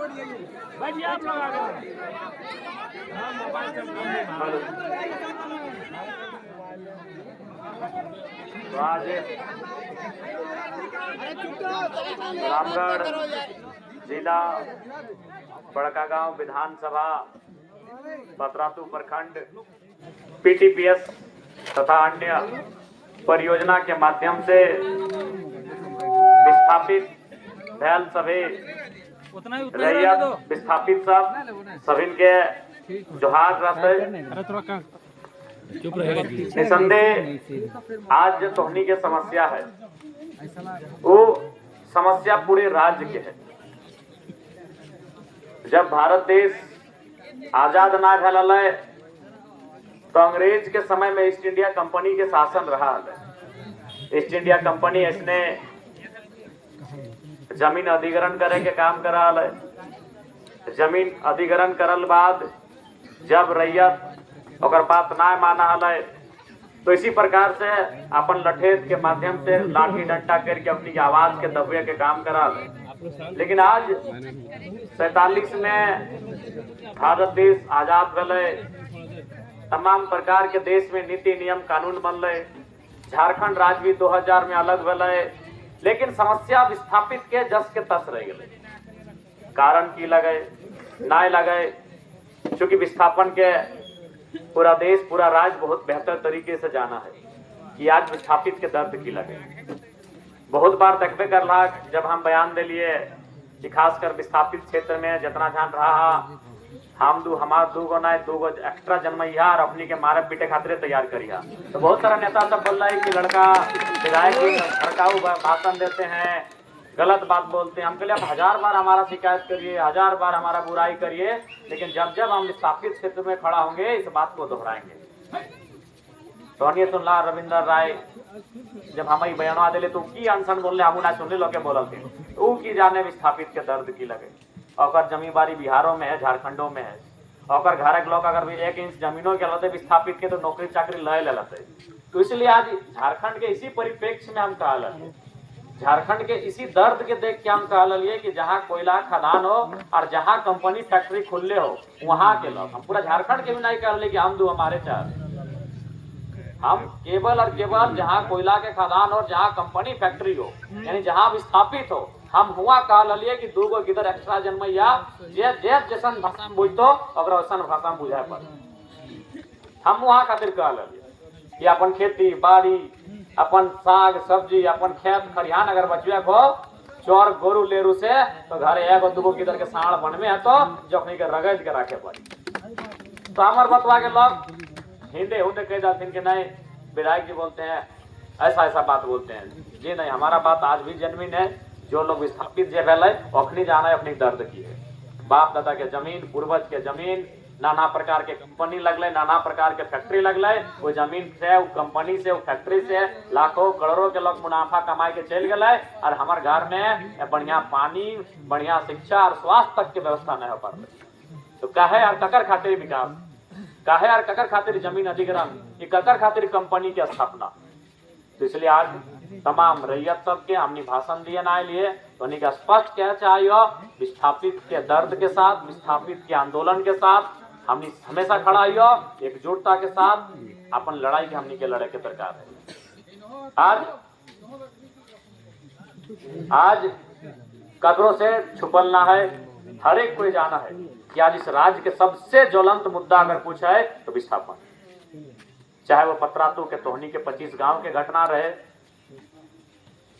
बैठिए आप लोग आगे। तो आज रामगढ़ जिला बड़कागांव विधानसभा पतरातू प्रखंड पीटीपीएस तथा अन्य परियोजना के माध्यम से विस्थापित भैल सभी रैयत विस्थापित सब सभी के जोहार रहते। निसंदेह आज जो तोहनी के समस्या है वो समस्या पूरे राज्य के है। जब भारत देश आजाद ना भैल तो अंग्रेज के समय में ईस्ट इंडिया कंपनी के शासन रहा है। ईस्ट इंडिया कंपनी इसने जमीन अधिग्रहण करे के काम करा है। जमीन अधिग्रहण करल बाद जब रैयत और बात ना माना है तो इसी प्रकार से अपन लठेत के माध्यम से लाठी डंडा करके अपनी आवाज के दबे के काम करा है। लेकिन आज 47 में भारत देश आजाद भले, तमाम प्रकार के देश में नीति नियम कानून बनले, झारखंड राज्य भी 2000 में अलग भले, लेकिन समस्या विस्थापित के जस के तस रह गए। कारण की लगे ना लगे, चूंकि विस्थापन के पूरा देश पूरा राज्य बहुत बेहतर तरीके से जाना है कि आज विस्थापित के दर्द की लगे। बहुत बार देखबे कर रहा जब हम बयान दे लिए कि खासकर विस्थापित क्षेत्र में जितना ध्यान रहा हम हमार दूगो ना दूगो एक्स्ट्रा जन्मैया और अपनी के मारे पीटे खातिर तैयार करिया। तो बहुत सारा नेता सब बोल रहा है कि लड़का विधायक भड़काऊ भाषण देते हैं, गलत बात बोलते हैं। हम कहले आप 1000 बार हमारा शिकायत करिए, 1000 बार हमारा बुराई करिए, लेकिन जब जब हम विस्थापित क्षेत्र में खड़ा होंगे इस बात को दोहराएंगे। तो अन्य सुनला रविंदर राय जब हम बयान दिले तो की अनशन बोलने हम ना सुनले लोग बोलल थे वो की जाने विस्थापित के दर्द की लगे। और जमींदारी बिहारों में है, झारखंडों में है, और घर के लोग अगर 1 इंच जमीनों के लते विस्थापित के तो नौकरी चाकरी ले लेते। तो इसलिए आज झारखंड के इसी परिप्रेक्ष्य में हम कहा लगे, झारखंड के इसी दर्द के देख के हम कहा लिए कि जहाँ कोयला खदान हो और जहाँ कंपनी फैक्ट्री खुले हो वहां के लोग, हम पूरा झारखंड के भी नहीं कह कि हम दो हमारे चार, हम केवल और केवल जहाँ कोयला के खदान और जहाँ कंपनी फैक्ट्री हो यानी जहाँ विस्थापित हो हम हुआ कह लिए कि दूगो गिदर एक्स्ट्रा जन्मैया जे जैसन भाषा में बुझतो और वैसन भाषा में बुझाए पर हम वहाँ खातिर कह लिए कि अपन खेती बाड़ी अपन साग सब्जी अपन खेत खरिहान अगर बचवे को चोर गोरु लेरू से तो घर एगो दूगो गिदर के साड़ बनवे है तो जखनी के रगज के रखे पड़ी। तो हमार बतवा के लोग हिंदे हुंदे कह जाते हैं कि नहीं विधायक जी बोलते हैं ऐसा ऐसा बात बोलते हैं जी नहीं, हमारा बात आज भी जेन्युइन है। जो लोग विस्थापित जे भले अखनी जाना है अपनी दर्द की है, बाप दादा के जमीन पूर्वज के जमीन नाना प्रकार के कंपनी लगले, नाना प्रकार के फैक्ट्री लगले, वो जमीन से वो कंपनी से वो फैक्ट्री से लाखों करोड़ों के लोग मुनाफा कमाए के चल गए और हमारे घर में बढ़िया पानी बढ़िया शिक्षा और स्वास्थ्य तक की व्यवस्था नहीं हो पा रही। तो कहे और ककर खातिर विकास, कहे और ककर खातिर जमीन अधिग्रहण, ककर खातिर कंपनी की स्थापना। तो इसलिए आज तमाम रैयत सबके हमने भाषण दिए ना लिए तो उन्हीं का स्पष्ट कह चाहिए विस्थापित के दर्द के साथ, विस्थापित के आंदोलन के साथ हमने हमेशा खड़ा हुआ एकजुटता के साथ अपन लड़ाई के हमने के लड़े के प्रकार है। आज कदरों से छुपल ना है, हर एक कोई जाना है कि आज इस राज्य के सबसे ज्वलंत मुद्दा अगर पूछा है तो विस्थापन, चाहे वो पतरातू के तोहनी के 25 गांव के घटना रहे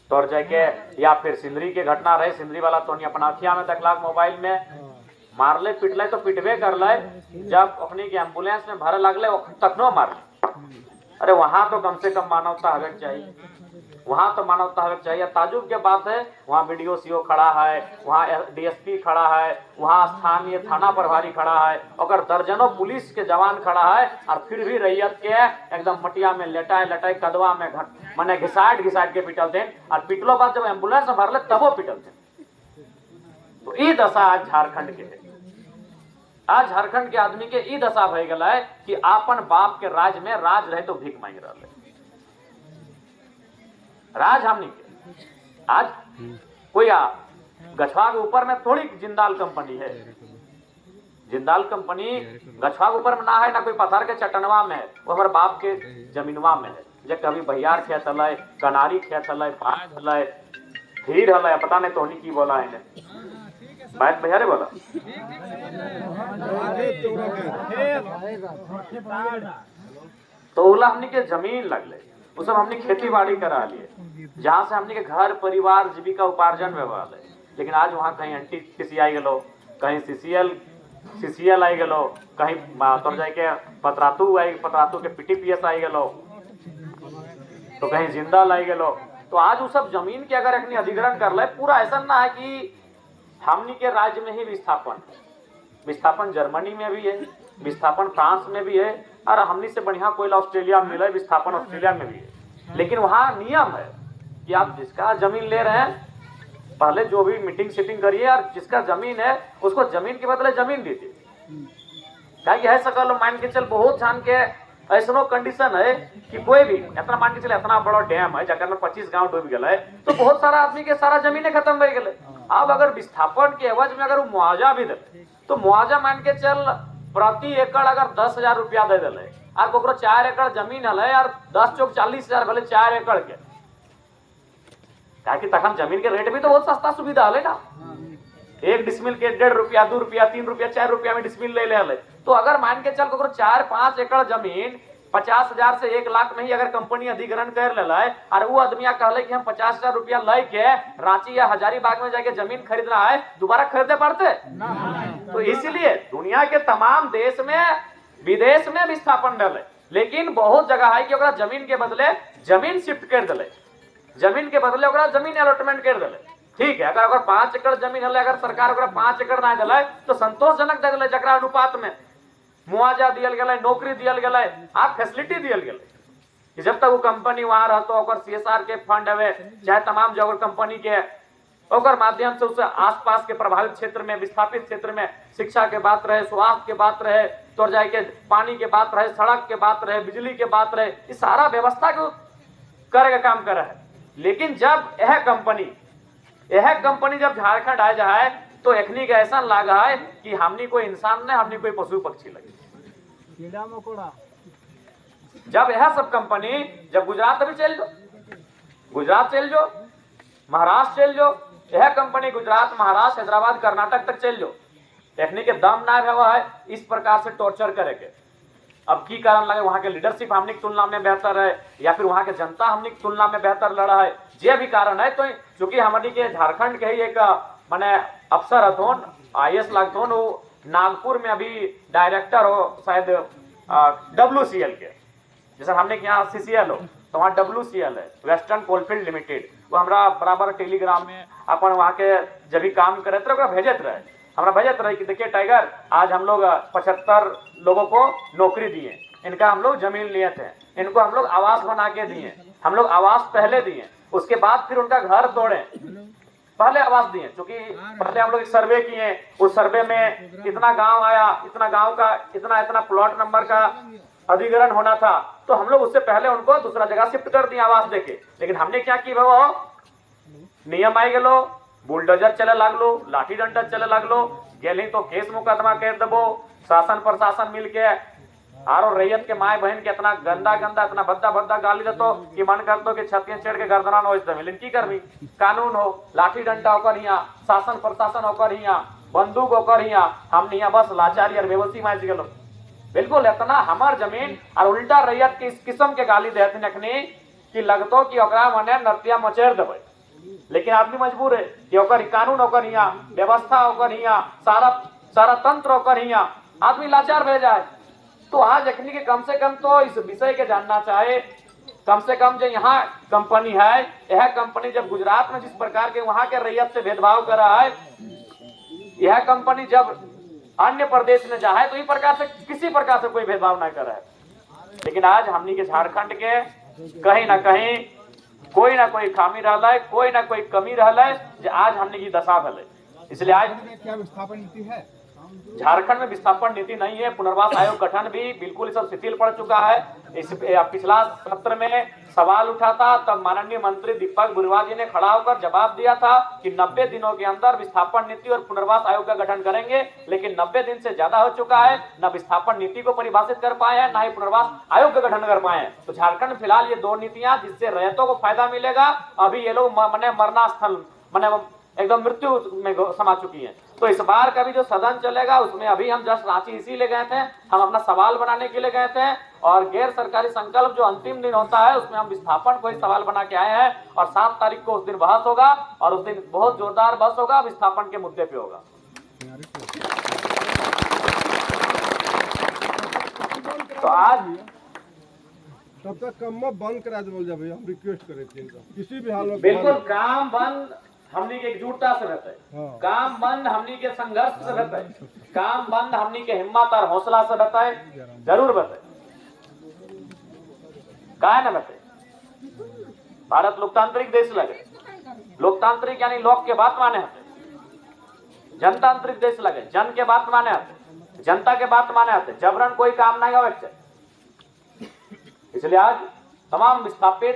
तोर जाके या फिर सिंदरी के घटना रहे। सिंदरी वाला तोहनी अपना अखिया में देखला मोबाइल में मारले पिटले तो पिटवे कर ले, जब अपनी के एम्बुलेंस में भरे लगले तखनो मारले। अरे वहां तो कम से कम मानवता हवे चाहिए, वहां तो मानवता हवे चाहिए। ताजुब के बात है वहाँ बीडीओ सीओ खड़ा है, वहाँ डीएसपी खड़ा है, वहाँ स्थानीय थाना प्रभारी खड़ा है और दर्जनों पुलिस के जवान खड़ा है और फिर भी रैयत के एकदम मटिया में लेटाए लेटाए कदवा में मैंने घिसाट के पिटल थे और पिटलो बाद जब एम्बुलेंस में भरले तबो पिटल थे। तो ये दशा आज झारखंड के है। आज झारखंड के आदमी के ई दशा भय गला है कि आपन बाप के राज में राज रहे तो भीख मांग रहा है। राज हमनी के आज कोई गछवा के ऊपर में थोड़ी जिंदाल कंपनी है। जिंदाल कंपनी गछवा के ऊपर में ना है, ना कोई पत्थर के चटनवा में है, वो हमारे बाप के जमीनवा में है। जे कभी बहियार खेत हल, कनारी खेत हल, भाग हल, हीर हल, पता नहीं तोहनी की बोला है बैठ बहियारे बोला। तो ओला हमनी के जमीन लगले, उस सब हमने खेती बाड़ी करा लिए, जहाँ से हमने के घर परिवार जीविका उपार्जन व्यवहार है। लेकिन आज वहाँ कहीं NTPC आई गलो, कहीं CCL आई गलो, कहीं तोर जाके पतरातू के PTPS आई गलो, तो कहीं जिंदाल आई गलो। तो आज वो सब जमीन के अगर अपनी अधिग्रहण कर ले, पूरा ऐसा ना है कि हमनी के राज्य में ही विस्थापन जर्मनी में भी है, विस्थापन फ्रांस में भी है, और हमनी से बढ़िया कोयला ऑस्ट्रेलिया में मिला है, विस्थापन ऑस्ट्रेलिया में भी है। लेकिन वहाँ नियम है कि आप जिसका जमीन ले रहे हैं, पहले जो भी मीटिंग सीटिंग करिए, और जिसका जमीन है उसको जमीन के बदले जमीन दीजिए। क्या है सकल मान के चल, बहुत जान के ऐसा कंडीशन है कि कोई भी इतना मान के चले, इतना बड़ा डैम है जगह में 25 गांव डूब गए, तो बहुत सारा आदमी के सारा जमीने खत्म हो गए। अब अगर विस्थापन के एवज में अगर वो मुआवजा भी दे, तो मुआवजा मान के चल प्रति एकड़ अगर 10,000 रुपया दे दिले, और कोकरो 4 एकड़ जमीन हल और 10 चौक 40,000 भले 4 एकड़ के, ताकि तखन जमीन के रेट भी तो बहुत सस्ता सुविधा हले ना। 1 डिसमिल के 1.5 रुपया 2 रुपया 3 रुपया 4 रुपया में डिसमिल ले ले। तो अगर मान के चल कोकरो 4-5 एकड़ जमीन 50,000 से 1 लाख में ही अगर कंपनी अधिग्रहण कर ले, और वो आदमिया कहले कि हम 50,000 रुपया लेके रांची या हजारीबाग में जाके जमीन खरीदना है, दोबारा खरीदे पड़ते? तो इसीलिए दुनिया के तमाम देश में विदेश में विस्थापन डले, लेकिन बहुत जगह है कि जमीन के बदले जमीन शिफ्ट कर दिले, जमीन के बदले जमीन अलॉटमेंट कर दिले। ठीक है, अगर 5 एकड़ जमीन हल, अगर सरकार 5 एकड़ ना दिले तो संतोषजनक दे दिले, जकरा अनुपात में मुआवजा दियल गया, नौकरी दियल गया, आप फैसिलिटी दियल गया। जब तक वो कंपनी वहां रहतो, CSR के फंड हवे, चाहे तमाम जो कंपनी के माध्यम से उसे आसपास के प्रभावित क्षेत्र में, विस्थापित क्षेत्र में शिक्षा के बात रहे, स्वास्थ्य के बात रहे, तो जाके पानी के बात रहे, सड़क के बात रहे, बिजली के बात रहे, ये सारा व्यवस्था को करे काम कर रहा है। लेकिन जब यह कंपनी जब झारखंड आ जाए, तो एखनी का ऐसा लगा है कि हमनी कोई इंसान नहीं, हमनी कोई पशु पक्षी लगे। जब यह सब कंपनी जब गुजरात भी चल जो, महाराष्ट्र चल जो, यह कंपनी गुजरात, महाराष्ट्र, हैदराबाद, कर्नाटक तक चल जो, एखनी के दम ना हुआ है इस प्रकार से टॉर्चर करेंगे। अब की कारण लगे वहां के लीडरशिप हमनी की तुलना में बेहतर है, या फिर वहां के जनता हमनी की तुलना में बेहतर लड़ा है, जे भी कारण है। तो चूंकि हमनी के झारखंड के ही एक माने अफसर हथोन, IAS लागथोन, वो नागपुर में अभी डायरेक्टर हो शायद WCL के, जैसे हमने यहाँ CCL हो, तो वहाँ WCL है, वेस्टर्न कोलफील्ड लिमिटेड। वो हमारा बराबर टेलीग्राम में अपन वहाँ के जब भी काम करे थे भेजत रहे कि देखिए टाइगर, आज हम लोग 75 लोगों को नौकरी दिए, इनका हम लोग जमीन लिए थे, इनको हम लोग आवास बना के दिए, हम लोग आवास पहले दिए, उसके बाद फिर उनका घर तोड़े, पहले आवास दिए। क्योंकि पहले हम लोग सर्वे किए, उस सर्वे में इतना गांव आया, इतना गांव का इतना प्लॉट नंबर का अधिग्रहण होना था, तो हम लोग उससे पहले उनको दूसरा जगह शिफ्ट कर दिए आवास देके। लेकिन हमने क्या की, वो नियम आई गलो, बुलडोजर चले लागलो, लाठी डंडा चले लागलो, गेली तो केस मुकदमा कर देबो, शासन प्रशासन मिलके और रैयत के माए बहन के इतना गंदा इतना भद्दा गाली देतो कि मन करतो कि छतियां चढ़ के गर्दना नोच दे। लेकिन की करबी, कानून हो, लाठी डंडा होकर हिया, शासन प्रशासन होकर हिया, बंदूक होकर हिया, हम हिया बस लाचारी और बेबसी माच गेलो। बिल्कुल इतना हमार जमीन और उल्टा रैयत के इस किस्म के गाली देते नखनी कि लगतो कि ओकरा मने नतिया मचेर देबे। लेकिन आदमी मजबूर है कि ओकर कानून होकर हिया, व्यवस्था होकर हिया, सारा तंत्र होकर हिया, आदमी लाचार भे जाए। तो आज अखनी के कम से कम तो इस विषय के जानना चाहे, कम से कम जो यहाँ कंपनी है, यह कंपनी जब गुजरात में जिस प्रकार के वहां के रैयत से भेदभाव कर रहा है, यह कंपनी जब अन्य प्रदेश में जाए तो इस प्रकार से किसी प्रकार से कोई भेदभाव नहीं कर रहा है। लेकिन आज हमनी के झारखंड के कहीं ना कहीं कोई ना कोई खामी रहा है, कोई ना कोई कमी रहा है, जो आज हमने की दशा भले। इसलिए आज क्या विस्थापन नीति है? झारखंड में विस्थापन नीति नहीं है, पुनर्वास आयोग गठन भी बिल्कुल सब शिथिल पड़ चुका है। इस पिछला सत्र में सवाल उठा था, तब माननीय मंत्री दीपक बुर्वा जी ने खड़ा होकर जवाब दिया था कि 90 दिनों के अंदर विस्थापन नीति और पुनर्वास आयोग का गठन करेंगे, लेकिन 90 दिन से ज्यादा हो चुका है, न विस्थापन नीति को परिभाषित कर पाए हैं, न ही पुनर्वास आयोग का गठन कर पाए हैं। तो झारखंड में फिलहाल ये 2 नीतियां जिससे रैयतों को फायदा मिलेगा, अभी ये लोग मरणास्थल एकदम मृत्यु में समा चुकी है। तो इस बार का भी जो सदन चलेगा उसमें अभी हम जस्ट रांची इसीलिए गए थे, हम अपना सवाल बनाने के लिए गए थे, और गैर सरकारी संकल्प जो अंतिम दिन होता है उसमें हम विस्थापन को ही सवाल बना के आए हैं, और 7 तारीख को उस दिन बहस होगा, और उस दिन बहुत जोरदार बहस होगा, विस्थापन के मुद्दे पे होगा। तो आज तब तक काम बंद करा दे बोल जाबे, हम रिक्वेस्ट करे थे इनका किसी भी हाल में बिल्कुल काम बंद हमनी के एकजुटता से रहता है, हाँ। काम बंद हमनी के संघर्ष से रहता है, काम बंद हमनी के हिम्मत और हौसला से रहता है, जरूर बताए काहे ना बताए। भारत लोकतांत्रिक देश लगे, लोकतांत्रिक यानी लोक के बात माने आते, जनतांत्रिक देश लगे, जन के बात माने आते, जनता के बात माने आते, जबरन कोई काम नहीं हो। इसलिए आज तमाम विस्थापित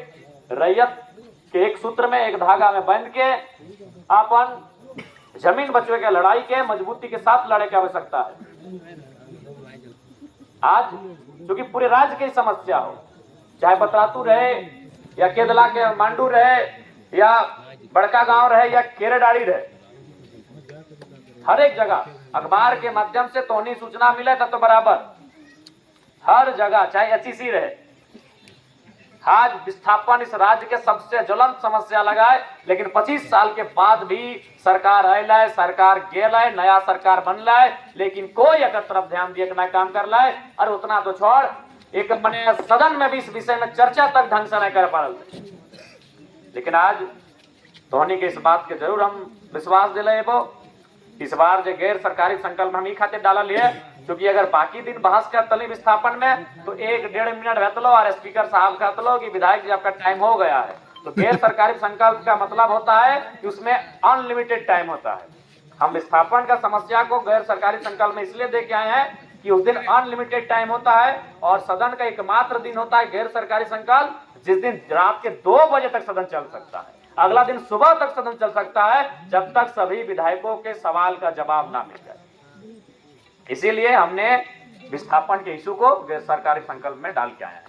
रैयत के एक सूत्र में, एक धागा में बांध के अपन जमीन बचवे के लड़ाई के मजबूती के साथ लड़े की आवश्यकता है। आज क्योंकि पूरे राज्य की समस्या हो, चाहे बतरातू रहे या केदला के मांडू रहे या बड़का गांव रहे या केरेडाड़ी रहे, हर एक जगह अखबार के माध्यम से तोहनी सूचना मिले तो बराबर हर जगह, चाहे एचईसी रहे, आज विस्थापन इस राज्य के सबसे ज्वलंत समस्या लगा है। लेकिन 25 साल के बाद भी सरकार आयल है, सरकार गेल है, नया सरकार बनला है, लेकिन कोई एक तरफ ध्यान दिए ना काम कर ला है। और उतना तो छोड़, एक मने सदन में भी इस विषय में चर्चा तक ढंग से नहीं कर पा रहे। लेकिन आज धोनी के इस बात के जरूर हम विश्वास दिले, वो इस बार जो गैर सरकारी संकल्प हम ही खातिर डाला लिए, क्योंकि अगर बाकी दिन बहस कर तली विस्थापन में तो 1-1.5 मिनट रहते लो और स्पीकर साहब कहते लो कि विधायक जी आपका टाइम हो गया है। तो गैर सरकारी संकल्प का मतलब होता है कि उसमें अनलिमिटेड टाइम होता है। हम विस्थापन का समस्या को गैर सरकारी संकल्प में इसलिए दे के आए हैं कि उस दिन अनलिमिटेड टाइम होता है, और सदन का एकमात्र दिन होता है गैर सरकारी संकल्प, जिस दिन रात के 2 बजे तक सदन चल सकता है। अगला दिन सुबह तक सदन चल सकता है, जब तक सभी विधायकों के सवाल का जवाब ना मिल जाए। इसीलिए हमने विस्थापन के इशू को गैर सरकारी संकल्प में डाल के आए हैं।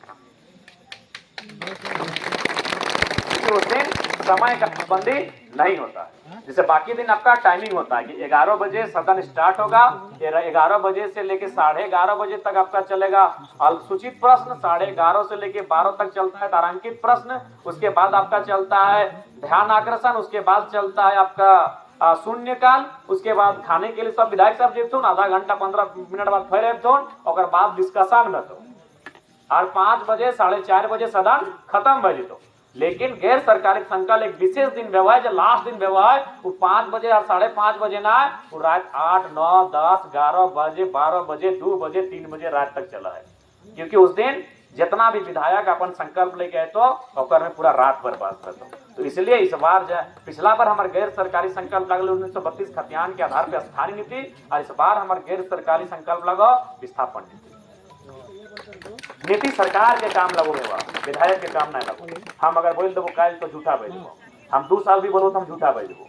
उस दिन समय का पाबंदी नहीं होता है, जैसे बाकी दिन आपका टाइमिंग होता है कि 11 बजे सदन स्टार्ट होगा, 11 बजे से लेके 11:30 बजे तक आपका चलेगा अल्पसूचित प्रश्न, 11:30 से लेके 12 तक चलता है तारांकित प्रश्न, उसके बाद आपका चलता है ध्यान आकर्षण, उसके बाद चलता है आपका शून्यकाल, उसके बाद खाने के लिए सब विधायक साहब जीतून आधा घंटा 15 मिनट बाद फिर एबथोन, और बाद डिस्कशन में तो और 5 बजे 4:30 बजे सदन खत्म बजे तो। लेकिन गैर सरकारी संकल्प एक विशेष दिन व्यवहार जो लास्ट दिन व्यवहार वो 5 बजे और 5:30 बजे ना, वो रात 8, 9, 10, 11 बजे, 12 बजे, 2 बजे, 3 बजे रात तक चला है। क्योंकि उस दिन जितना भी विधायक अपन संकल्प लेके आए तो ओकर में पूरा रात बर्बाद करता। तो इसलिए इस बार पिछला बार हमारे गैर सरकारी संकल्प लगल 1932 खतियान के आधार पर स्थानीय नीति, और इस बार हमारे गैर सरकारी संकल्प लगो विस्थापन नीति। नीति सरकार के काम लगो, विधायक के काम नहीं लगो। हम अगर बोल देवो काल तो झूठा बोल देवो, हम 2 साल भी बोलो तो हम झूठा बोल देवो।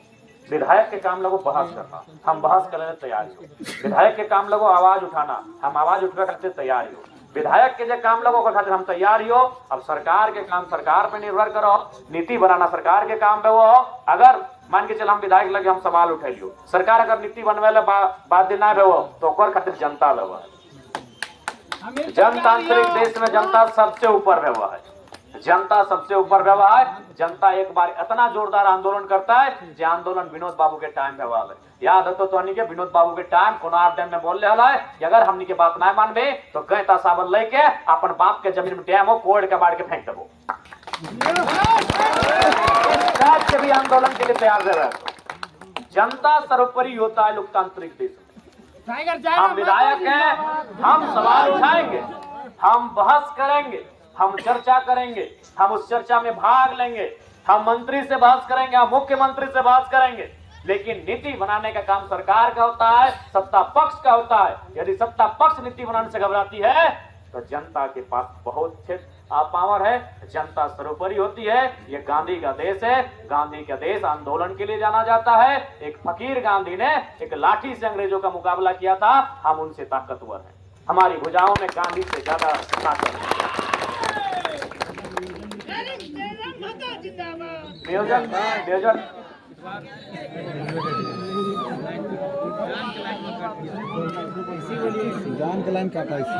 विधायक के काम लगो बहस करना, हम बहस करने तैयार हो। विधायक के काम लगो आवाज उठाना, हम आवाज उठा करते तैयार हो। विधायक के जो काम लगो ओकर खातिर हम तैयार हो। अब सरकार के काम सरकार पे निर्भर करो, नीति बनाना सरकार के काम पे वो। अगर मान के चल हम विधायक लगे हम सवाल उठेलियो, सरकार अगर नीति बनवे ला बात दिन ना हो तो ओकर खातिर जनता लगे। जनतांत्रिक देश में जनता सबसे ऊपर व्यवहार है, जनता सबसे ऊपर व्यवहार है। जनता एक बार इतना जोरदार आंदोलन करता है जो आंदोलन विनोद बाबू के टाइम व्यवहार है। याद है तो के विनोद बाबू के टाइम कोनार डैम में बोल रहा है कि अगर हमनी के बात ना मानबे तो गैता साबल लेके अपन बाप के जमीन में डैम हो कोड़ के बाढ़ के फेंक देबो। के भी आंदोलन के लिए तैयार रहे। जनता सर्वोपरि होता है लोकतांत्रिक देश में। हम विधायक हैं, हम सवाल उठाएंगे, हम बहस करेंगे, हम चर्चा करेंगे, हम उस चर्चा में भाग लेंगे, हम मंत्री से बहस करेंगे, हम मुख्यमंत्री से बहस करेंगे, लेकिन नीति बनाने का काम सरकार का होता है, सत्ता पक्ष का होता है। यदि सत्ता पक्ष नीति बनाने से घबराती है तो जनता के पास बहुत पावर है, जनता सर्वोपरि होती है। ये गांधी का देश है, गांधी का देश आंदोलन के लिए जाना जाता है। एक फकीर गांधी ने एक लाठी से अंग्रेजों का मुकाबला किया था, हम उनसे ताकतवर हैं, हमारी भुजाओं में गांधी से ज्यादा ताकत है। नियोजन जान के लाइन काटा इससे